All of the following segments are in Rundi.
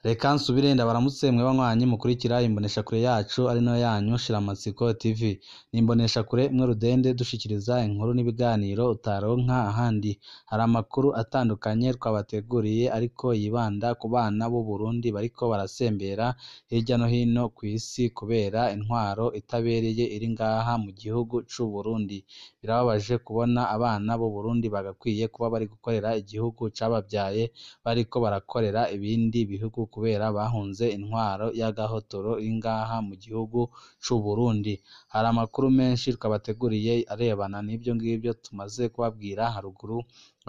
Reka nsubire ndabaramutse mwe banywanyi mukurikira imboneshakure yacu ari nayo yanyu Shiramatsiko TV. Ni imboneshakure imwe rudende dushikiriza inkuru n'ibiganiro utaronka ahandi. Hari amakuru atandukanye twabateguriye ariko yibanda ku bana b'u Burundi bariko barasembera hirya no hino kw'isi kubera intwaro itabereye iri ngaha mu gihugu c'u Burundi. Birababaje kubona abana b'u Burundi bagakwiye kuba bari gukorera igihugu cabavyaye bariko barakorera ibindi bihugu kubera bahunze intwaro y'agahotoro iri ngaha mu gihugu c'u Burundi. Hari amakuru menshi twabateguriye arebana n'ivyo ngivyo tumaze kubabwira haruguru,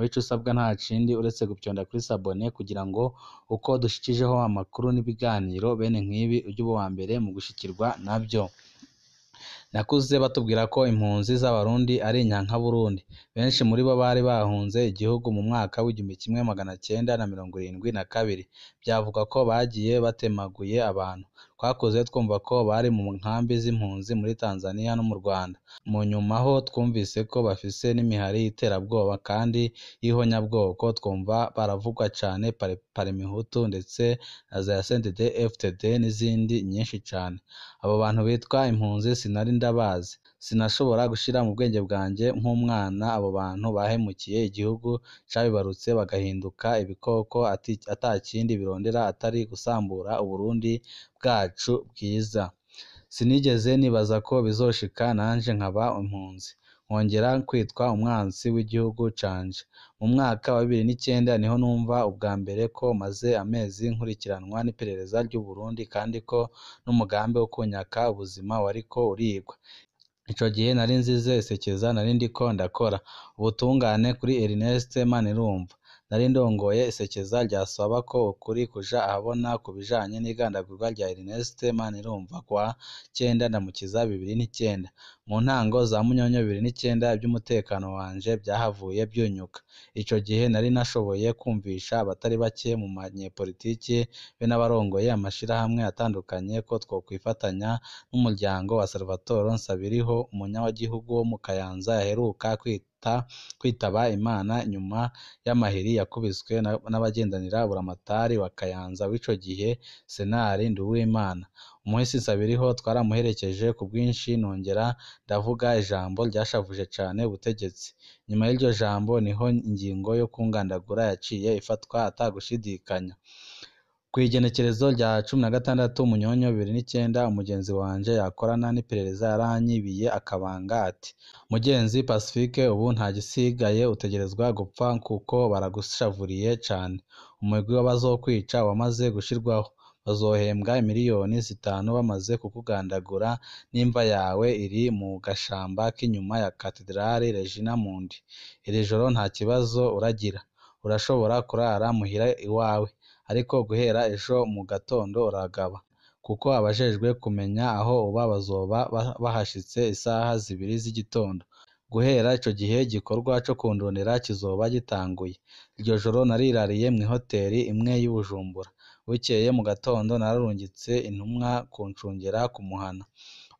ico usabwa nta kindi uretse gupyonda kuri sabone kugira ngo uko dushikijeho amakuru n'ibiganiro bene nk'ibi uje uba uwambere mu gushikirwa navyo. Nakuze batubwira ko impunzi z'abarundi ari inyankaburundi. Benshi muri bo bari bahunze igihugu mu mwaka w'1972. Byavuga ko bagiye batemaguye abantu. Twakuze twumva ko bari mu nkambi z'impunzi muri Tanzania no mu Rwanda. Mu nyuma ho twumvise ko bafise n'imihari y'iterabwoba kandi y'ihonyabwoko, twumva baravugwa cane paremihutu ndetse na za CNDD-FDD n'izindi nyinshi cane. Abo bantu bitwa impunzi sinari ndabazi. Sinashobora gushira mu bwenge bwanje nk'umwana abo bantu bahemukiye igihugu cabibarutse bagahinduka ibikoko atakindi birondera atari gusambura Uburundi bwacu bwiza. Sinigeze nibaza ko bizoshika nanje nkaba impunzi, nkongera kwitwa umwansi w'igihugu canje. Mu mwaka wa 2009 niho numva ubwa mbere ko maze amezi nkurikiranwa n'iperereza ry'u Burundi kandi ko n'umugambi wo kunyaka ubuzima wariko urigwa. Ico gihe nari nzize isekeza nari ndiko ndakora ubutungane kuri Ernest Manirumva. Nari ndongoye isekeza ryasaba ko ukuri kuja ahabona ku bijanye n'igandagurwa rya Ernest Manirumva kwa 9 Ndamukiza 2009. Mu ntango za Munyonyo 2009 iby'umutekano wanje byahavuye byunyuka. Ico gihe nari nashoboye kumvisha abatari bake mu manyepolitiki be n'abarongoye amashirahamwe atandukanye ko twokwifatanya n'umuryango wa Salvatore Nsabiriho, umunyagihugu wo mu Kayanza yaheruka kwitaba Imana nyuma y'amahiri yakubiswe n'abagendanira buramatari wa Kayanza w'ico gihe Senari Nduwimana. Umuhisi Nsabiriho twaramuherekeje ku bwinshi, nongera ndavuga ijambo ryashavuje cane ubutegetsi. Nyuma y'iryo jambo niho ingingo yo kungandagura yaciye ifatwa atagushidikanya. Kw'igenekerezo rya 16 Munyonyo 2009 umugenzi wanje yakorana n'iperereza yaranyibiye akabanga ati: "Mugenzi Pacifique, ubu nta gisigaye utegerezwa gupfa kuko baragushavuriye cane. Umugwi w'abazokwica wamaze gushirwaho. Bazohembwa miliyoni 5 bamaze kukugandagura n'imva yawe iri mu gashamba k'inyuma ya Katedrali Regina Mundi. Iri joro nta kibazo uragira. Urashobora kurara muhira iwawe. Ariko guhera ejo mu gatondo uragaba, kuko abajejwe kumenya aho uba bazoba bahashitse isaha 2 z'igitondo. Guhera ico gihe igikorwa co kundondera kizoba gitanguye." Iryo joro narirariye mw'ihoteri imwe y'i Bujumbura. Bukeye mu gatondo nararungitse intumwa kuncungera ku muhana.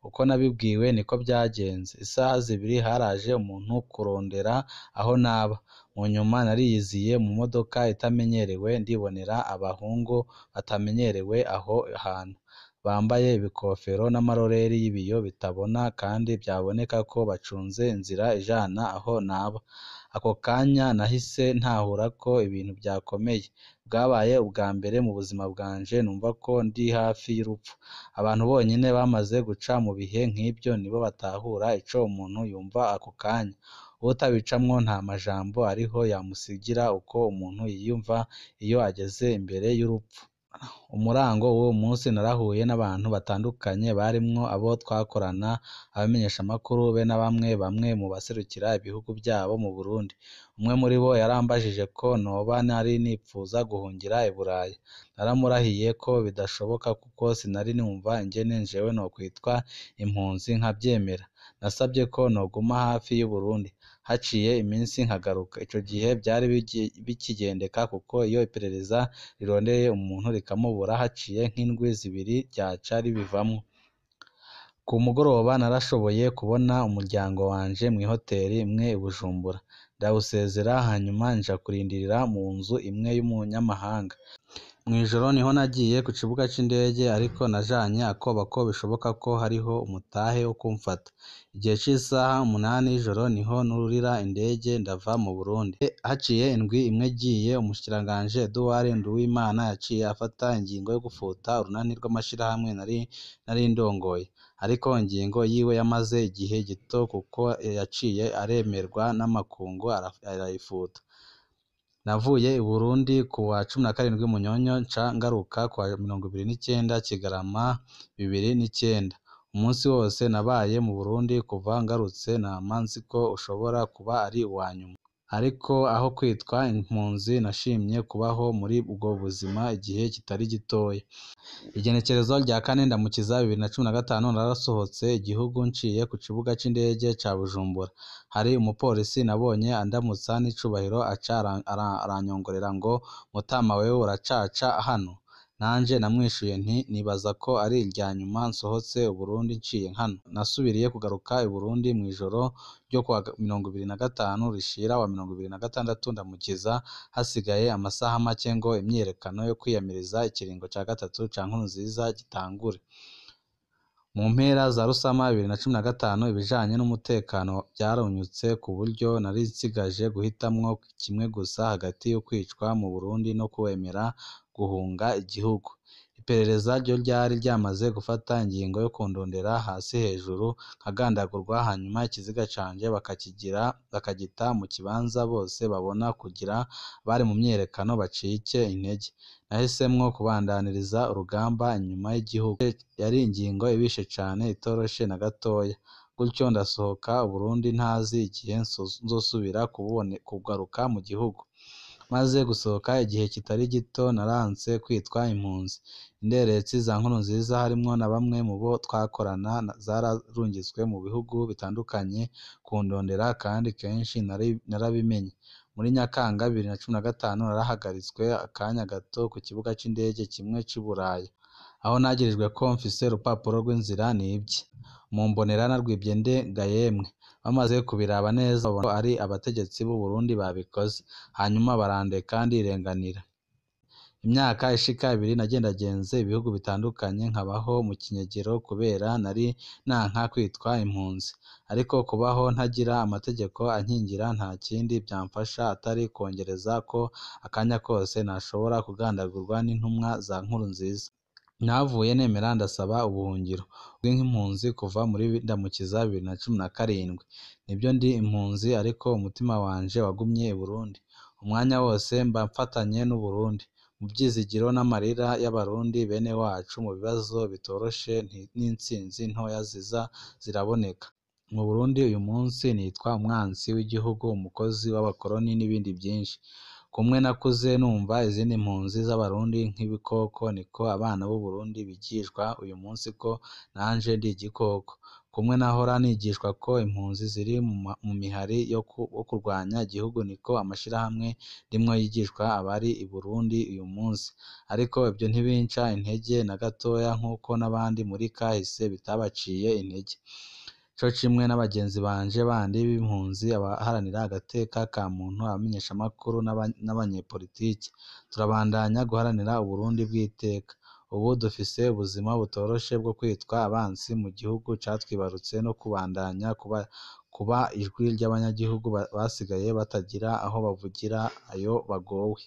Uko nabibwiwe niko byagenze. Isaha 2 haraje umuntu kurondera aho naba. Mu nyuma nariyiziye mu modoka itamenyerewe ndibonera abahungu batamenyerewe aho hantu, bambaye ibikofero n'amaroreri y'ibiyo bitabona kandi byaboneka ko bacunze inzira ijana aho naba. Ako kanya nahise ntahura ko ibintu byakomeye. Bwabaye ubwa mbere mu buzima bwanje numva ko ndi hafi y'urupfu. Abantu bonyine bamaze guca mu bihe nk'ibyo nibo batahura ico umuntu yumva ako kanya. Utabicamwo nta majambo ariho yamusigira uko umuntu yiyumva iyo ageze imbere y'urupfu. Umurango w'uwo munsi narahuye n'abantu batandukanye barimwo abo twakorana, abamenyesha amakuru be na bamwe mu baserukira ibihugu byabo mu Burundi. Umwe muri bo yarambajije ko noba nari nipfuza guhungira i Buraya. Naramurahiye ko bidashoboka kuko sinari numva ingene jewe nokwitwa impunzi nkavyemera. Nasabye ko noguma hafi y'u Burundi. Haciye iminsi nkagaruka. Ico gihe byari bikigendeka kuko iyo iperereza rirondeye umuntu rikamubura haciye nk'indwi 2 ryaca ribivamwo. Ku mugoroba narashoboye kubona umuryango wanje mw'ihoteri imwe i Bujumbura. ndawusezera hanyuma nja kurindirira mu nzu imwe y'umunyamahanga. Mw'ijoro niho nagiye ku kibuga c'indege ariko najanye akoba ko bishoboka ko hariho umutahe wo kumfata. Igihe c'isaha 8 y'ijoro niho nurira indege ndava mu Burundi. Haciye indwi imwe giye, umushikiranganji Edouard Nduwimana yaciye afata ingingo yo gufuta urunani rw'amashirahamwe nari ndongoye, ariko ingingo yiwe yamaze igihe gito kuko yaciye aremerwa n'amakungu arayifuta. Navuye i Burundi kuwa 17 Munyonyo nca ngaruka kuwa 29 Kigarama 2009. Umunsi wose nabaye mu Burundi kuva ngarutse nama nzi ko ushobora kuba ari uwanyuma, ariko aho kwitwa impunzi nashimye kubaho muri ubwo buzima igihe kitari gitoya. Igenekerezo rya 4 Ndamukiza 2015 narasohotse igihugu nciye ku kibuga c'indege ca Bujumbura. Hari umupolisi nabonye andamutsa n'icubahiro aca aranyongorera ngo mutama wewe uracaca hano? Nanje namwishuye nti nibaza ko ari irya nyuma nsohotse Uburundi nciye hano. Nasubiriye kugaruka i Burundi mw'ijoro ryo kuwa 25 rishira wa 26 Ndamukiza, hasigaye amasaha make ngo imyiyerekano yo kwiyamiriza ikiringo ca gatatu ca Nkurunziza gitangure. Mu mpera za Rusama 2015 ibijanye n'umutekano byaronyutse ku buryo nari nsigaje guhitamwo kimwe gusa hagati yo kwicwa mu Burundi no kwemera guhunga igihugu. Iperereza ryo ryari ryamaze gufata ingingo yo kundondera hasi hejuru nkagandagurwa, hanyuma ikiziga canje bakagita mu kibanza bose babona kugira bari mu myiyerekano bacike intege. Nahisemwo kubandaniriza urugamba inyuma y'igihugu. Yari ingingo ibishe cane itoroshe na gatoya. Gutyo ndasohoka Burundi ntazi igihe nzosubira kugaruka mu gihugu. Maze gusohoka igihe kitari gito naranse kwitwa impunzi. Inderetsi za Nkurunziza harimwo na bamwe mu bo twakorana zararungitswe mu bihugu bitandukanye kundondera, kandi kenshi narabimenye. Muri Nyakanga 2015 narahagaritswe akanya gato ku kibuga c'indege kimwe c'i Buraya, aho nagirijwe ko mfise urupapuro rw'inzira nivye. Mumbonera narwivye ndenga yemwe. Bamaze kubiraba neza babona ko ari abategetsi b'u Burundi babikoze, hanyuma barandeka ndirenganira. Imyaka ishika 2 nagendagenze ibihugu bitandukanye nkabaho mu kinyegero kubera nari nanka kwitwa impunzi, ariko kubaho ntagira amategeko ankingira nta kindi byamfasha atari kongereza ko akanya kose nashobora kugandagurwa n'intumwa za Nkurunziza. Navuye nemera ndasaba ubuhungiro bw'impunzi kuva muri Ndamukiza 2017. Nibyo ndi impunzi, ariko umutima wanje wagumye i Burundi. Umwanya wose mba mfatanye n'u Burundi, mu byizigiro n'amarira y'abarundi bene wacu, mu bibazo bitoroshe n'intsinzi ntoya ziza ziraboneka. Mu Burundi uyu munsi nitwa umwansi w'igihugu, umukozi w'abakoroni n'ibindi byinshi. Kumwe nakuze numva izindi mpunzi z'abarundi nk'ibikoko, niko abana b'u Burundi bigishwa uyu munsi ko nanje ndi igikoko. Kumwe nahora nigishwa ko impunzi ziri mu mihari yo kurwanya igihugu, niko amashirahamwe ndimwo yigishwa abari i Burundi uyu munsi. Ariko ibyo ntibinca intege na gatoya, nk'uko n'abandi muri kahise bitabaciye intege. Co kimwe n'abagenzi banje bandi b'impunzi, abaharanira agateka ka muntu, abamenyesha amakuru n'abanyepolitiki. Turabandanya guharanira Uburundi bw'iteka. Ubu dufise ubuzima butoroshe bwo kwitwa abansi mu gihugu catwibarutse, no kubandanya kuba ijwi ry'abanyagihugu basigaye batagira aho bavugira ayo bagowe.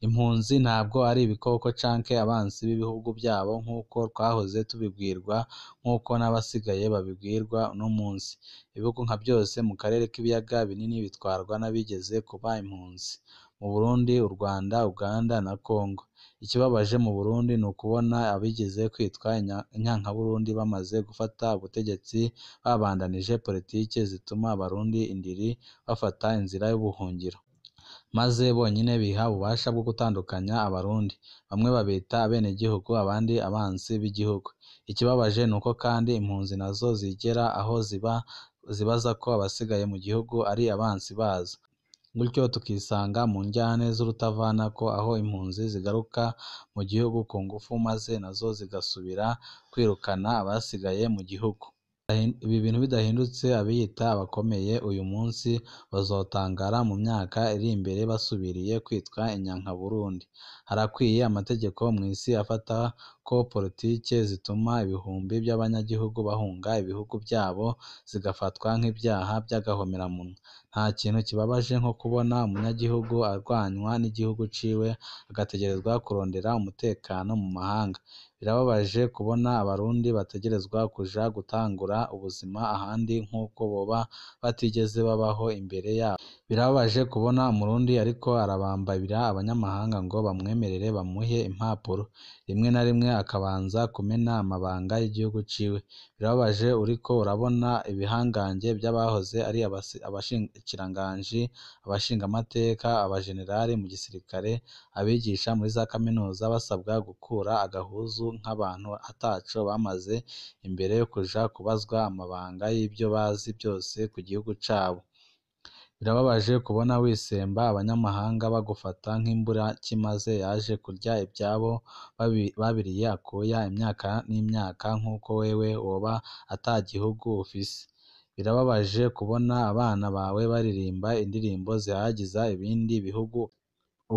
Impunzi ntabwo ari ibikoko canke abansi b'ibihugu byabo nk'uko twahoze tubibwirwa, nk'uko n'abasigaye babibwirwa uno munsi. Ibihugu nka byose mu karere k'ibiyaga binini bitwarwa n'abigeze kuba impunzi: mu Burundi, u Rwanda, Uganda na Congo. Ikibabaje mu Burundi ni ukubona abigeze kwitwa inyankaburundi bamaze gufata ubutegetsi babandanije politike zituma abarundi indiri bafata inzira y'ubuhungiro, maze bonyine biha ububasha bwo gutandukanya abarundi. Bamwe babita abenegihugu, abandi abansi b'igihugu. Ikibabaje ni uko kandi impunzi nazo zigera aho zibaza ko abasigaye mu gihugu ari abansi bazo. Gutyo tukisanga mu njyane z'urutavanako, aho impunzi zigaruka mu gihugu ku ngufu, maze nazo zigasubira kwirukana abasigaye mu gihugu. Ibi bintu bidahindutse abiyita abakomeye uyu munsi bazotangara mu myaka iri imbere basubiriye kwitwa inyankaburundi. Harakwiye amategeko mu isi afata ko politike zituma ibihumbi by'abanyagihugu bahunga ibihugu byabo zigafatwa nk'ibyaha by'agahomeраmunwa. Nta kintu kibabaje nko kubona umunyagihugu arwanywa n'igihugu ciwe agategerezwa kurondera umutekano mu mahanga. Birababaje kubona abarundi bategerezwa kuja gutangura ubuzima ahandi nk'uko boba batigeze babaho imbere yabo. Birababaje kubona umurundi ariko arabambabira abanyamahanga ngo bamwemerere bamuhe impapuro, rimwe na rimwe akabanza kumena amabanga y'igihugu ciwe. Birababaje uriko urabona ibihangange by'abahoze ari abashikiranganji, abashingamateka, abajenerali mu gisirikare, abigisha muri za kaminuza basabwa gukura agahuzu nk'abantu ataco bamaze imbere yo kuja kubazwa amabanga y'ibyo bazi byose ku gihugu cabo. Birababaje kubona wisemba abanyamahanga bagufata nk'imburakimaze yaje kurya ibyabo babiriye akuya imyaka n'imyaka nk'uko wewe woba ata gihugu ufise. Birababaje kubona abana bawe baririmba indirimbo zihayagiza ibindi bihugu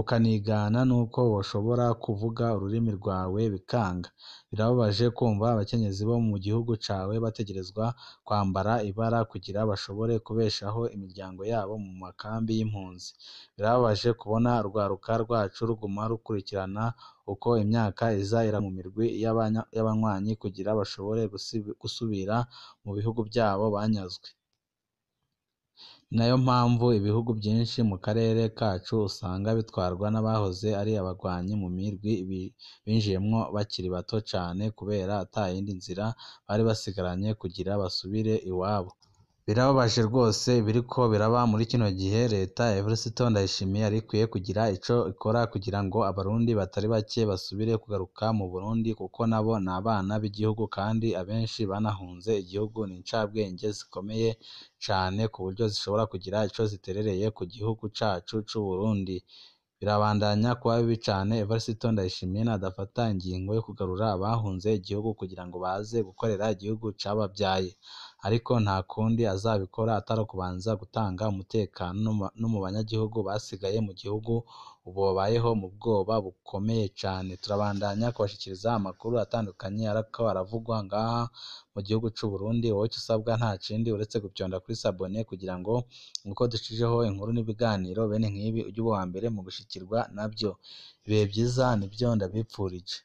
ukanigana nuko woshobora kuvuga ururimi rwawe bikanga. Birababaje kumva abakenyezi bo mu gihugu cawe bategerezwa kwambara ibara kugira bashobore kubeshaho imiryango yabo mu makambi y'impunzi. Birababaje kubona urwaruka rwacu ruguma rukurikirana uko imyaka iza mu mirwi y'abanywanyi kugira bashobore gusubira mu bihugu byabo banyazwe. Nayo mpamvu ibihugu byinshi mu karere kacu usanga bitwarwa n'abahoze ari abagwanyi mu mirwi binjiyemwo bakiri bato cane kubera ata yindi nzira bari basigaranye kugira basubire iwabo. Birababaje rwose ibiriko biraba muri kino gihe. Leta ya Evariste Ndayishimiye yari ikwiye kugira ico ikora kugira ngo abarundi batari bake basubire kugaruka mu Burundi kuko nabo ni abana b'igihugu kandi abenshi banahunze igihugu. Ni incabwenge zikomeye cane ku buryo zishobora kugira ico ziterereye ku gihugu cacu c'Uburundi. Birabandanya kuba bibi cane Evariste Ndayishimiye nadafata ingingo yo kugarura abahunze igihugu kugira ngo baze gukorera igihugu cabavyaye. Ariko nta kundi azabikora atari kubanza gutanga umutekano no mu banyagihugu basigaye mu gihugu ubu babayeho mu bwoba bukomeye cane. Turabandanya kubashikiriza amakuru atandukanye ariko aravugwa ngaha mu gihugu c'Uburundi. Wowe ico usabwa nta kindi uretse gupyonda kuri sabone kugira ngo uko dushijeho inkuru n'ibiganiro bene nk'ibi ujye uba uwa mbere mu gushikirwa navyo. Ibihe vyiza nivyo ndabipfurije.